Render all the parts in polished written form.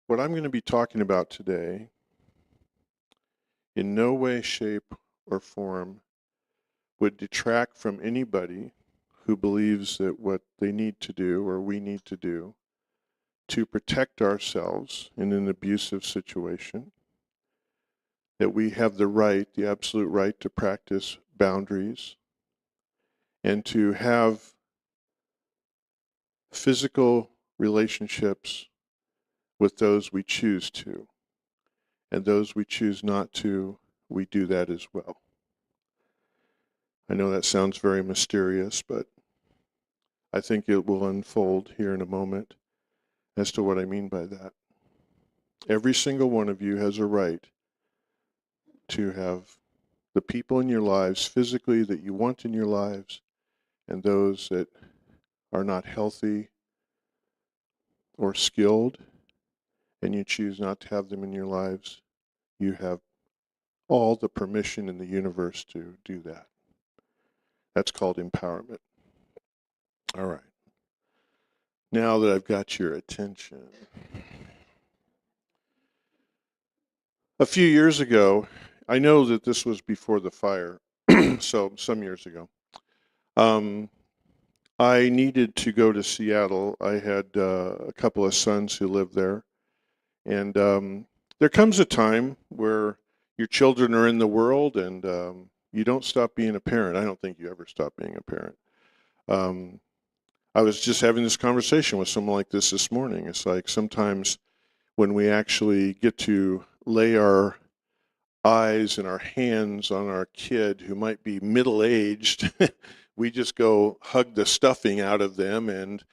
What I'm going to be talking about today, in no way, shape, or form, would detract from anybody who believes that what they need to do or we need to do to protect ourselves in an abusive situation, that we have the right, the absolute right to practice boundaries and to have physical relationships with those we choose to. And those we choose not to, we do that as well. I know that sounds very mysterious, but I think it will unfold here in a moment as to what I mean by that. Every single one of you has a right to have the people in your lives physically that you want in your lives, and those that are not healthy or skilled, and you choose not to have them in your lives. You have all the permission in the universe to do that. That's called empowerment. All right. Now that I've got your attention. A few years ago, I know that this was before the fire, so some years ago, I needed to go to Seattle. I had a couple of sons who lived there. And there comes a time where your children are in the world and you don't stop being a parent. I don't think you ever stop being a parent. I was just having this conversation with someone like this morning. It's like sometimes when we actually get to lay our eyes and our hands on our kid who might be middle-aged, we just go hug the stuffing out of them and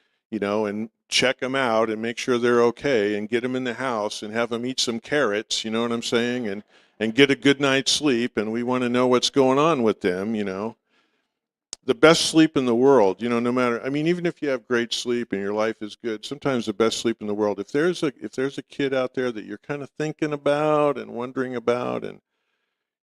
check them out and make sure they're okay and get them in the house and have them eat some carrots, you know what I'm saying, and get a good night's sleep, and we want to know what's going on with them, The best sleep in the world, no matter, I mean, even if you have great sleep and your life is good, sometimes the best sleep in the world, if there's a kid out there that you're kind of thinking about and wondering about, and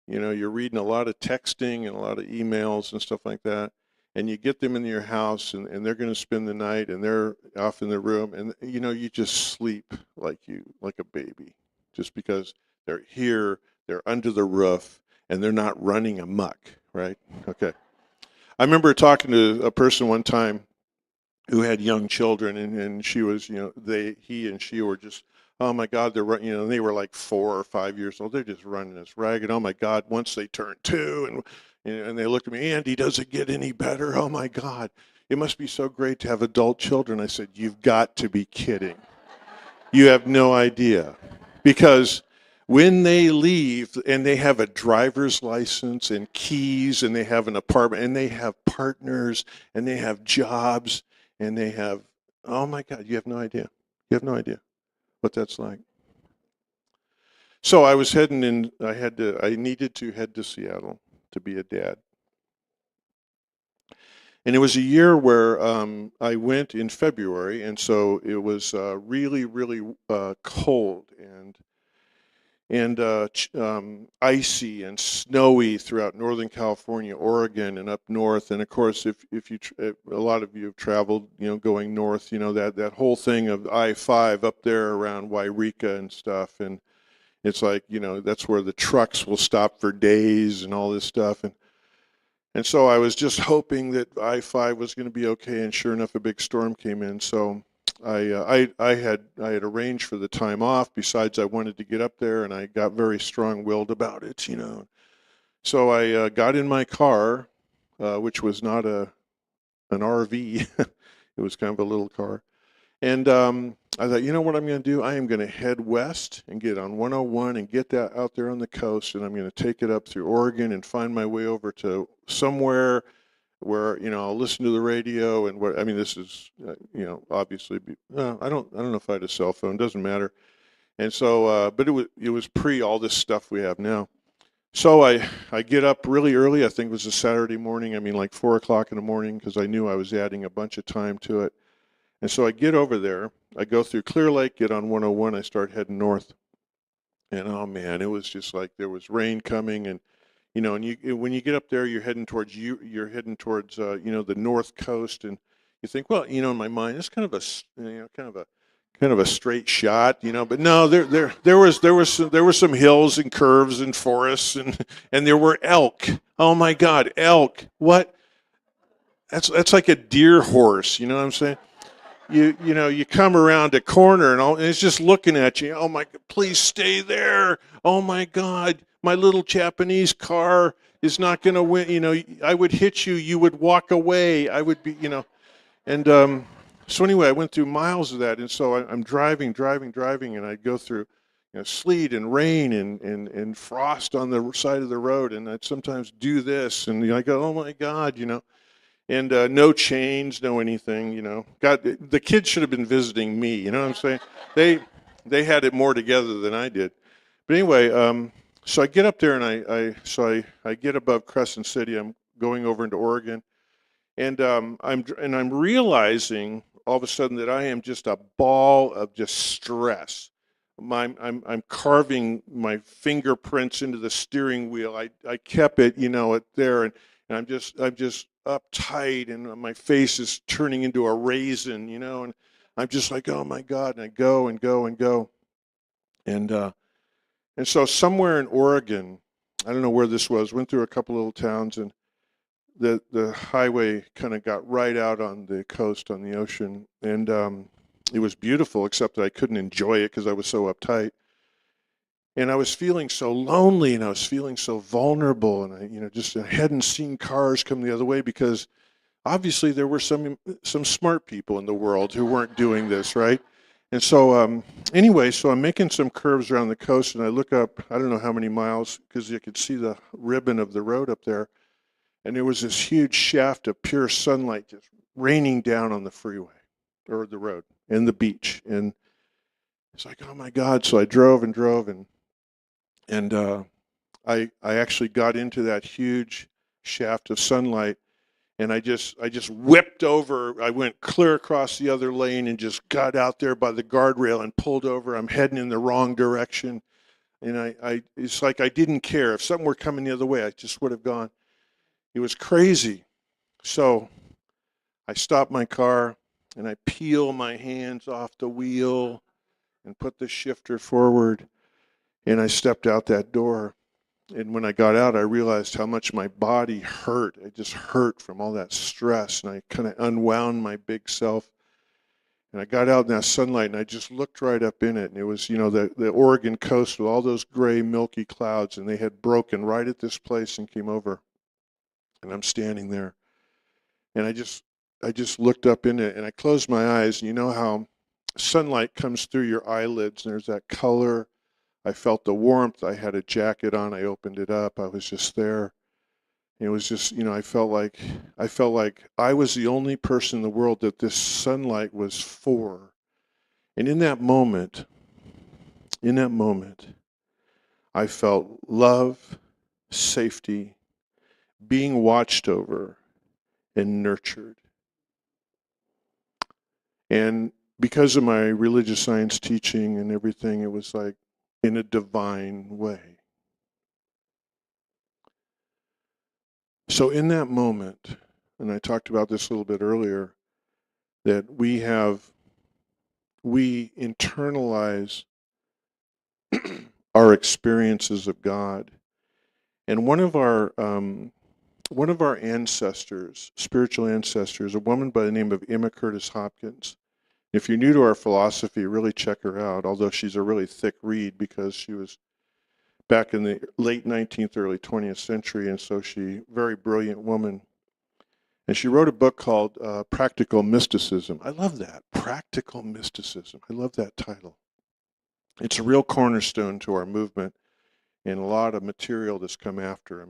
you're reading a lot of texting and a lot of emails and stuff like that, and you get them into your house and they're going to spend the night and they're off in their room, and you just sleep like a baby, just because they're here, they're under the roof, and they're not running amok, right? Okay. I remember talking to a person one time who had young children, and she was, he and she were just, oh my God, they're running, they were like 4 or 5 years old. They're just running us ragged. Oh my God, once they turn 2, and they looked at me, Andy, does it get any better? Oh my God, it must be so great to have adult children. I said, you've got to be kidding. You have no idea. Because when they leave and they have a driver's license and keys and they have an apartment and they have partners and they have jobs and they have, oh my God, you have no idea. You have no idea what that's like. So I was heading in, I needed to head to Seattle to be a dad. And it was a year where I went in February, and so it was really, really cold and icy and snowy throughout Northern California, Oregon, and up north. And of course, if a lot of you have traveled, going north, that whole thing of I-5 up there around Wairika and stuff, and it's like, that's where the trucks will stop for days and all this stuff. And so I was just hoping that I-5 was going to be okay, and sure enough, a big storm came in. So I had arranged for the time off. Besides, I wanted to get up there, and I got very strong-willed about it, So I got in my car, which was not an RV. It was kind of a little car. And I thought, what I'm going to do? I am going to head west and get on 101 and get that out there on the coast, and I'm going to take it up through Oregon and find my way over to somewhere where I'll listen to the radio and what I mean. This is obviously I don't know if I had a cell phone. Doesn't matter. And so, but it was pre all this stuff we have now. So I get up really early. I think it was a Saturday morning. I mean, like 4 o'clock in the morning, because I knew I was adding a bunch of time to it. And so I get over there. I go through Clear Lake, get on 101. I start heading north. And oh man, it was just like there was rain coming, and and when you get up there, you're heading towards the north coast, and you think, well, in my mind, it's kind of a kind of a straight shot, but no, there were some hills and curves and forests and there were elk. Oh my God, elk! What? That's like a deer horse. You know what I'm saying? You come around a corner and it's just looking at you. Oh my, please stay there. Oh my God, my little Japanese car is not going to win. I would hit you. You would walk away. I would be, and so anyway, I went through miles of that, and so I'm driving, and I'd go through, sleet and rain and frost on the side of the road, and I'd sometimes do this, and I go, oh my God, and no chains, no anything, God, the kids should have been visiting me, you know what I'm saying? They had it more together than I did. But anyway, so I get up there and I get above Crescent City. I'm going over into Oregon, and I'm realizing all of a sudden that I am just a ball of just stress. I'm carving my fingerprints into the steering wheel. I kept it, it there, and I'm just uptight, and my face is turning into a raisin, and I'm just like, oh my God, and I go and go and go, and so somewhere in Oregon, I don't know where this was, went through a couple little towns, and the highway kind of got right out on the coast, on the ocean, and it was beautiful, except that I couldn't enjoy it because I was so uptight. And I was feeling so lonely, and I was feeling so vulnerable, and I hadn't seen cars come the other way because obviously there were some smart people in the world who weren't doing this, right? And so anyway, so I'm making some curves around the coast, and I look up, I don't know how many miles, because you could see the ribbon of the road up there, and there was this huge shaft of pure sunlight just raining down on the freeway or the road and the beach, and it's like, oh my God! So I drove and drove, and I actually got into that huge shaft of sunlight, and I just whipped over. I went clear across the other lane and just got out there by the guardrail and pulled over. I'm heading in the wrong direction, and it's like I didn't care. If something were coming the other way, I just would have gone. It was crazy. So I stopped my car and I peel my hands off the wheel and put the shifter forward, and I stepped out that door. And when I got out, I realized how much my body hurt. I just hurt from all that stress, and I kind of unwound my big self. And I got out in that sunlight, and I just looked right up in it, and it was, the Oregon coast with all those gray, milky clouds, and they had broken right at this place and came over. And I'm standing there, and I just looked up in it, and I closed my eyes, and you know how sunlight comes through your eyelids, and there's that color. I felt the warmth. I had a jacket on. I opened it up. I was just there. It was just, I felt like I was the only person in the world that this sunlight was for. And in that moment, I felt love, safety, being watched over, and nurtured. And because of my religious science teaching and everything, it was like in a divine way. So in that moment, and I talked about this a little bit earlier, that we internalize our experiences of God. And one of our ancestors, spiritual ancestors, a woman by the name of Emma Curtis Hopkins. If you're new to our philosophy, really check her out, although she's a really thick read because she was back in the late 19th, early 20th century, and so very brilliant woman. And she wrote a book called Practical Mysticism. I love that, Practical Mysticism. I love that title. It's a real cornerstone to our movement, and a lot of material that's come after,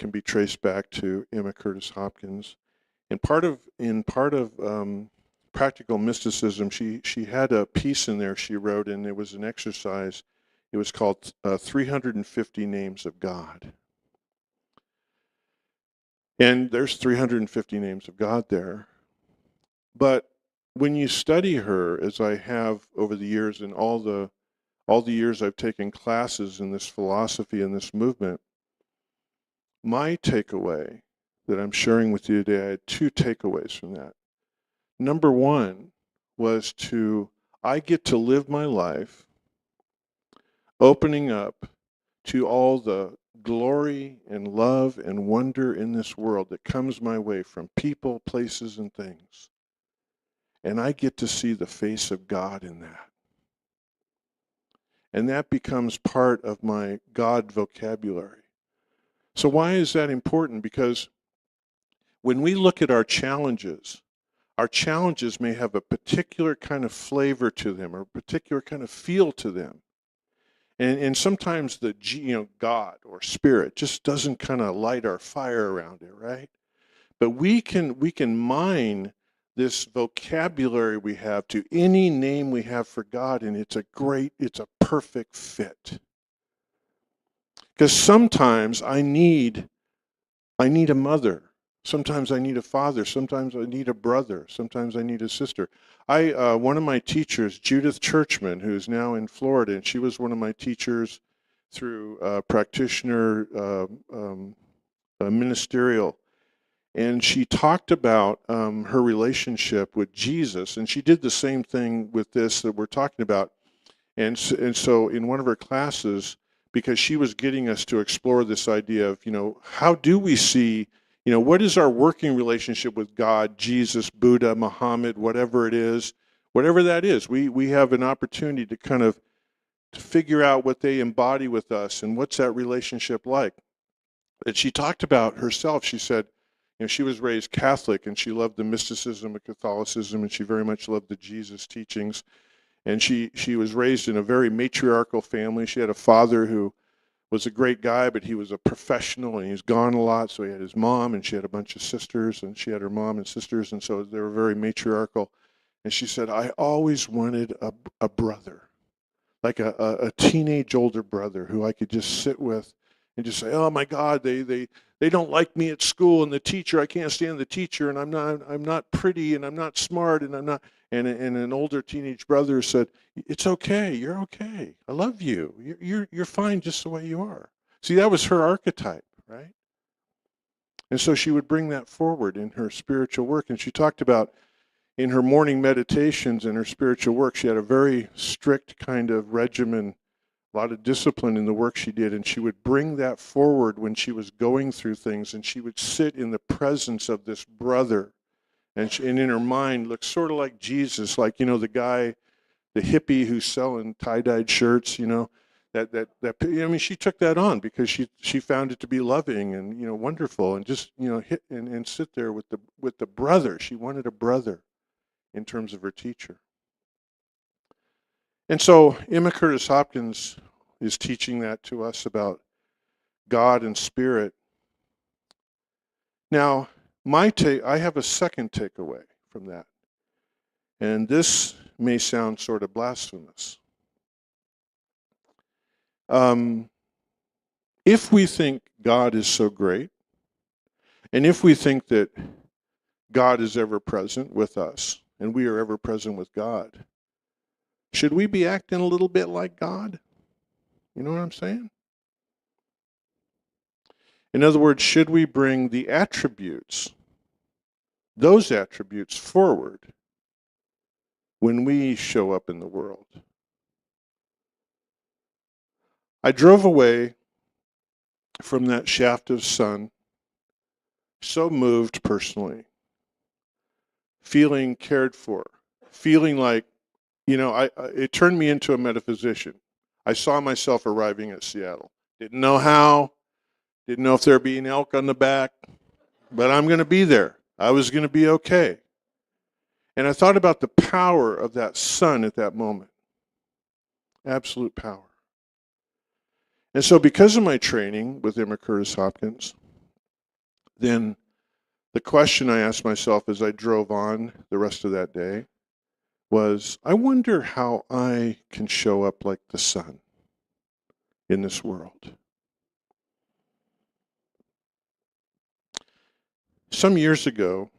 can be traced back to Emma Curtis Hopkins. And part of Practical Mysticism, she had a piece in there she wrote, and it was an exercise. It was called 350 Names of God. And there's 350 names of God there. But when you study her, as I have over the years, and all the years I've taken classes in this philosophy and this movement, my takeaway that I'm sharing with you today, I had two takeaways from that. Number one was I get to live my life opening up to all the glory and love and wonder in this world that comes my way from people, places, and things. And I get to see the face of God in that. And that becomes part of my God vocabulary. So why is that important? Because when we look at our challenges may have a particular kind of flavor to them or a particular kind of feel to them. And sometimes God or spirit just doesn't kind of light our fire around it, right? But we can mine this vocabulary we have to any name we have for God, and it's a perfect fit. Because sometimes I need a mother. Sometimes I need a father. Sometimes I need a brother. Sometimes I need a sister. One of my teachers, Judith Churchman, who's now in Florida, and she was one of my teachers through practitioner ministerial. And she talked about her relationship with Jesus, and she did the same thing with this that we're talking about. And so in one of her classes, because she was getting us to explore this idea of, how do we see, what is our working relationship with God, Jesus, Buddha, Muhammad, whatever it is, whatever that is, we have an opportunity to kind of to figure out what they embody with us and what's that relationship like. And she talked about herself. She said, she was raised Catholic and she loved the mysticism of Catholicism and she very much loved the Jesus teachings. And she was raised in a very matriarchal family. She had a father who was a great guy, but he was a professional and he was gone a lot. So he had his mom and she had a bunch of sisters and she had her mom and sisters. And so they were very matriarchal. And she said, I always wanted a brother, like a teenage older brother who I could just sit with and just say, oh my God, they don't like me at school and the teacher, I can't stand the teacher and I'm not pretty and I'm not smart and I'm not. And an older teenage brother said, it's okay, you're okay. I love you. You're fine just the way you are. See, that was her archetype, right? And so she would bring that forward in her spiritual work. And she talked about in her morning meditations and her spiritual work, she had a very strict kind of regimen, a lot of discipline in the work she did. And she would bring that forward when she was going through things. And she would sit in the presence of this brother. And in her mind looked sort of like Jesus, like, the guy, the hippie who's selling tie-dyed shirts, she took that on because she found it to be loving and, wonderful and just, hit and sit there with the brother. She wanted a brother in terms of her teacher. And so Emma Curtis Hopkins is teaching that to us about God and spirit. Now, I have a second takeaway from that. And this may sound sort of blasphemous. If we think God is so great, and if we think that God is ever present with us, and we are ever present with God, should we be acting a little bit like God? You know what I'm saying? In other words, should we bring the attributes, those attributes forward when we show up in the world? I drove away from that shaft of sun so moved personally, feeling cared for, feeling like, it turned me into a metaphysician. I saw myself arriving at Seattle. Didn't know how, didn't know if there'd be an elk on the back, but I'm going to be there. I was going to be okay. And I thought about the power of that sun at that moment. Absolute power. And so because of my training with Emma Curtis Hopkins, then the question I asked myself as I drove on the rest of that day was, I wonder how I can show up like the sun in this world. Some years ago,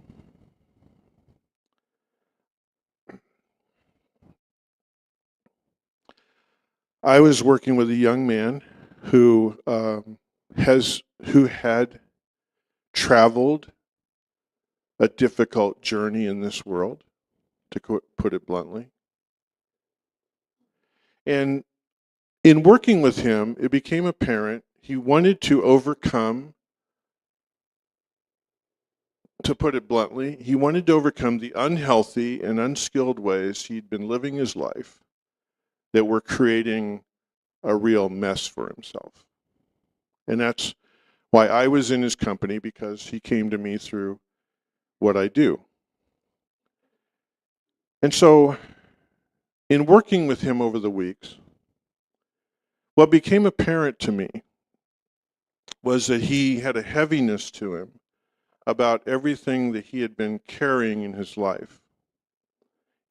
I was working with a young man who had traveled a difficult journey in this world, to put it bluntly. And in working with him, it became apparent he wanted to overcome, to put it bluntly, he wanted to overcome the unhealthy and unskilled ways he'd been living his life that were creating a real mess for himself. And that's why I was in his company, because he came to me through what I do. And so, in working with him over the weeks, what became apparent to me was that he had a heaviness to him about everything that he had been carrying in his life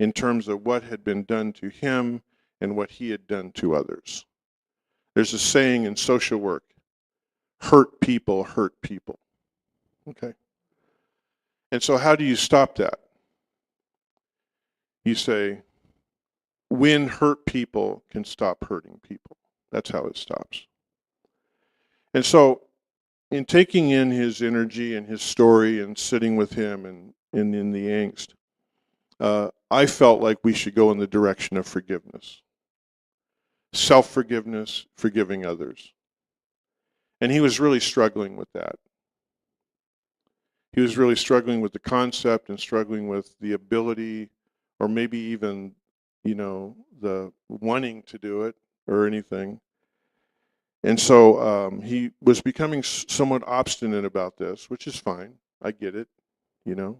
in terms of what had been done to him and what he had done to others. There's a saying in social work, hurt people hurt people. Okay? And so how do you stop that? You say, when hurt people can stop hurting people. That's how it stops. And so, in taking in his energy and his story and sitting with him and in the angst, I felt like we should go in the direction of forgiveness. Self-forgiveness, forgiving others. And he was really struggling with that. He was really struggling with the concept and struggling with the ability, or maybe even, the wanting to do it or anything. And so he was becoming somewhat obstinate about this, which is fine. I get it, And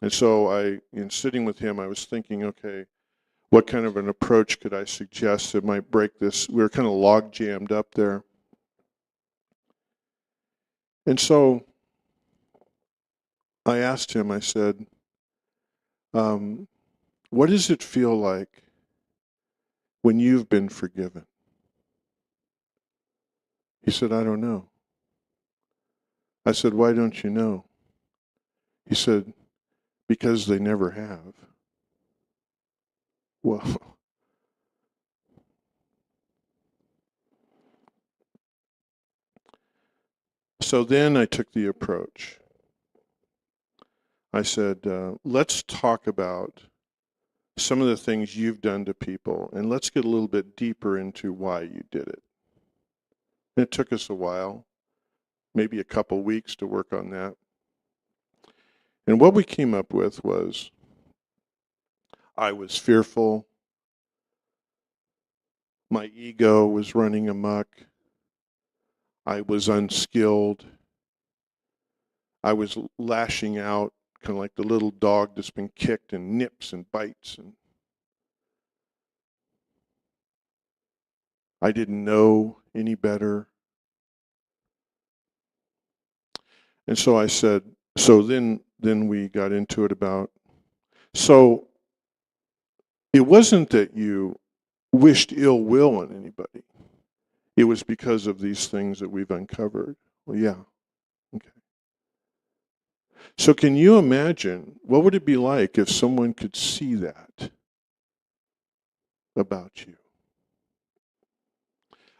so in sitting with him, I was thinking, okay, what kind of an approach could I suggest that might break this? We were kind of log jammed up there. And so I asked him, I said, what does it feel like when you've been forgiven? He said, I don't know. I said, why don't you know? He said, because they never have. Well, so then I took the approach. I said, let's talk about some of the things you've done to people, and let's get a little bit deeper into why you did it. And it took us a while, maybe a couple weeks to work on that. And what we came up with was, I was fearful. My ego was running amok. I was unskilled. I was lashing out, kind of like the little dog that's been kicked and nips and bites. And I didn't know any better. And so I said, so then we got into it about, so it wasn't that you wished ill will on anybody. It was because of these things that we've uncovered. Well, yeah. Okay. So can you imagine, what would it be like if someone could see that about you?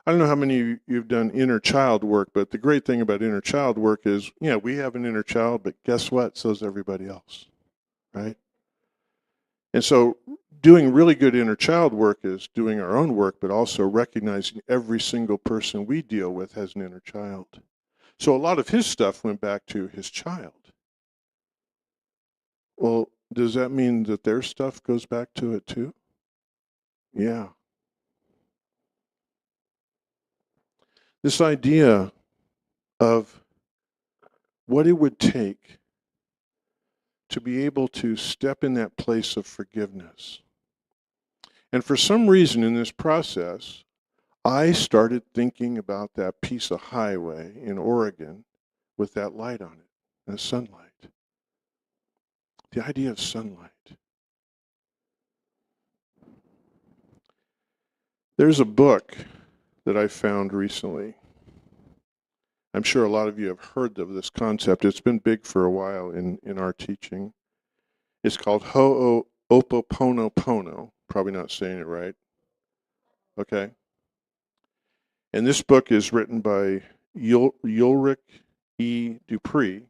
I don't know how many of you've done inner child work, but the great thing about inner child work is, we have an inner child, but guess what? So's everybody else, right? And so doing really good inner child work is doing our own work, but also recognizing every single person we deal with has an inner child. So a lot of his stuff went back to his child. Well, does that mean that their stuff goes back to it too? Yeah. This idea of what it would take to be able to step in that place of forgiveness. And for some reason in this process, I started thinking about that piece of highway in Oregon with that light on it, the sunlight. The idea of sunlight. There's a book that I found recently. I'm sure a lot of you have heard of this concept. It's been big for a while in our teaching. It's called Ho'oponopono. Probably not saying it right. Okay. And this book is written by Ulrich E. Dupree.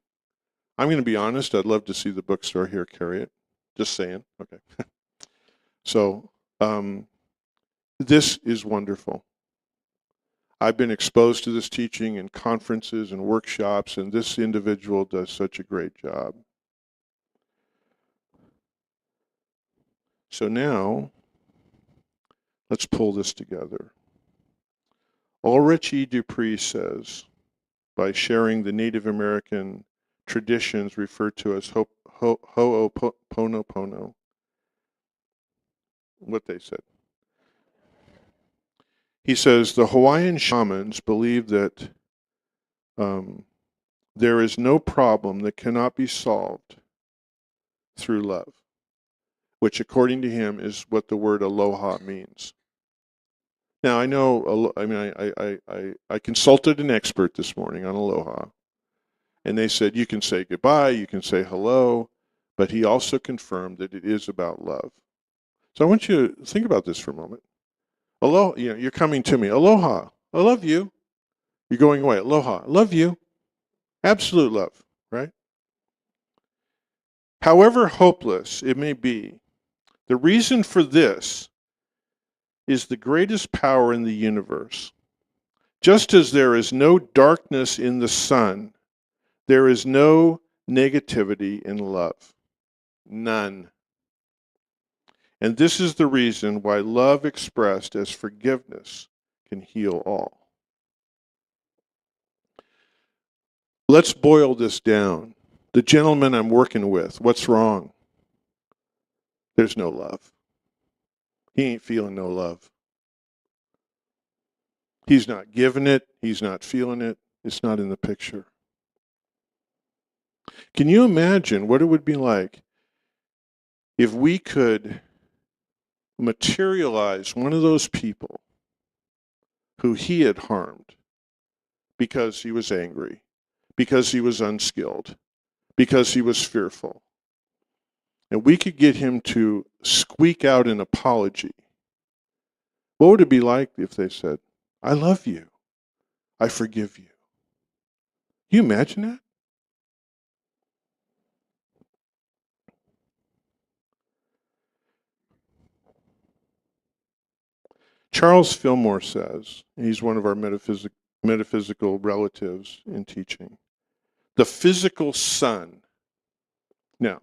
I'm going to be honest, I'd love to see the bookstore here carry it. Just saying. Okay. So this is wonderful. I've been exposed to this teaching in conferences and workshops, and this individual does such a great job. So now, let's pull this together. Ulrich E. Dupree says, by sharing the Native American traditions referred to as Ho'oponopono, what they said. He says, the Hawaiian shamans believe that there is no problem that cannot be solved through love, which according to him is what the word aloha means. Now, I know, I consulted an expert this morning on aloha, and they said you can say goodbye, you can say hello, but he also confirmed that it is about love. So I want you to think about this for a moment. Aloha, you're coming to me. Aloha, I love you. You're going away. Aloha, I love you. Absolute love, right? However hopeless it may be, the reason for this is the greatest power in the universe. Just as there is no darkness in the sun, there is no negativity in love. None. And this is the reason why love expressed as forgiveness can heal all. Let's boil this down. The gentleman I'm working with, what's wrong? There's no love. He ain't feeling no love. He's not giving it. He's not feeling it. It's not in the picture. Can you imagine what it would be like if we could materialize one of those people who he had harmed because he was angry, because he was unskilled, because he was fearful, and we could get him to squeak out an apology? What would it be like if they said, I love you, I forgive you? Can you imagine that? Charles Fillmore says, he's one of our metaphysical relatives in teaching, the physical sun. Now,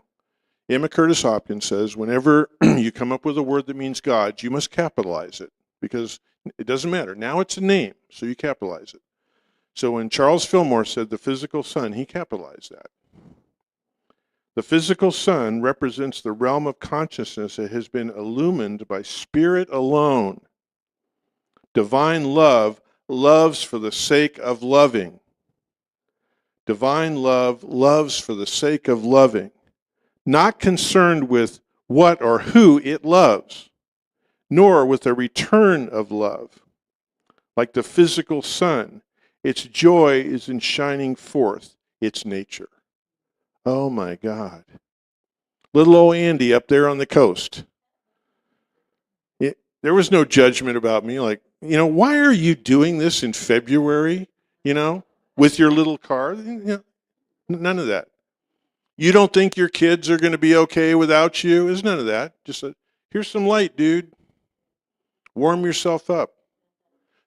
Emma Curtis Hopkins says, whenever you come up with a word that means God, you must capitalize it, because it doesn't matter. Now it's a name, so you capitalize it. So when Charles Fillmore said the physical sun, he capitalized that. The physical sun represents the realm of consciousness that has been illumined by spirit alone. Divine love loves for the sake of loving. Divine love loves for the sake of loving, not concerned with what or who it loves, nor with a return of love. Like the physical sun, its joy is in shining forth its nature. Oh my God. Little old Andy up there on the coast. There was no judgment about me, like, why are you doing this in February, with your little car? None of that. You don't think your kids are going to be okay without you? There's none of that. Just here's some light, dude. Warm yourself up.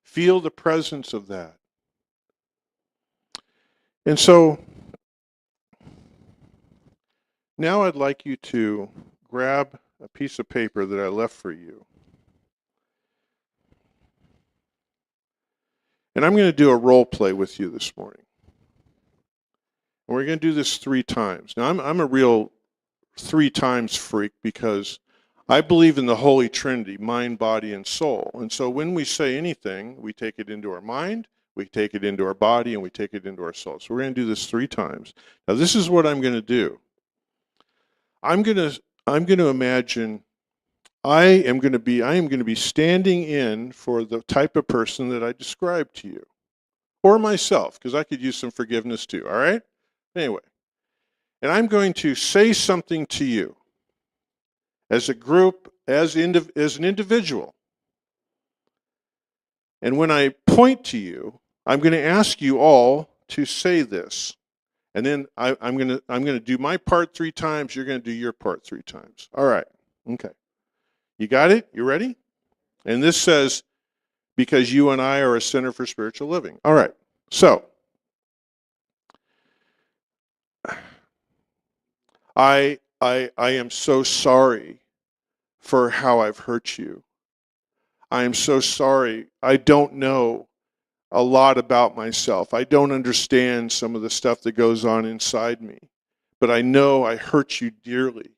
Feel the presence of that. And so now I'd like you to grab a piece of paper that I left for you. And I'm going to do a role play with you this morning. And we're going to do this 3 times. Now, I'm a real 3 times freak because I believe in the Holy Trinity, mind, body, and soul. And so when we say anything, we take it into our mind, we take it into our body, and we take it into our soul. So we're going to do this 3 times. Now, this is what I'm going to do. I'm going to imagine I am going to be standing in for the type of person that I described to you, or myself, because I could use some forgiveness too. All right. Anyway, and I'm going to say something to you as a group, as an individual. And when I point to you, I'm going to ask you all to say this And then I'm gonna do my part 3 times. You're gonna do your part 3 times. All right. Okay. You got it? You ready? And this says, because you and I are a center for spiritual living. All right. So I am so sorry for how I've hurt you. I am so sorry. I don't know a lot about myself. I don't understand some of the stuff that goes on inside me. But I know I hurt you dearly.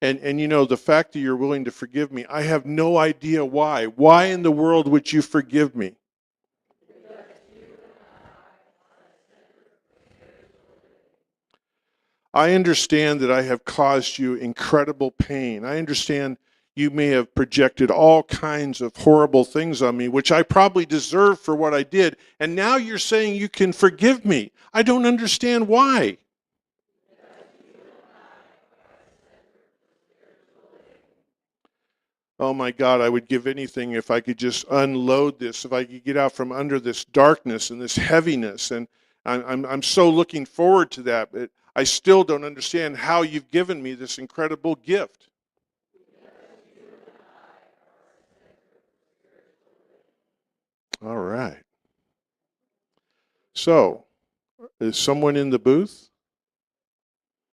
And you know, the fact that you're willing to forgive me, I have no idea why. Why in the world would you forgive me? I understand that I have caused you incredible pain. I understand you may have projected all kinds of horrible things on me, which I probably deserve for what I did. And now you're saying you can forgive me. I don't understand why. Oh my God, I would give anything if I could just unload this, if I could get out from under this darkness and this heaviness. And I'm so looking forward to that. But I still don't understand how you've given me this incredible gift. All right. So, is someone in the booth?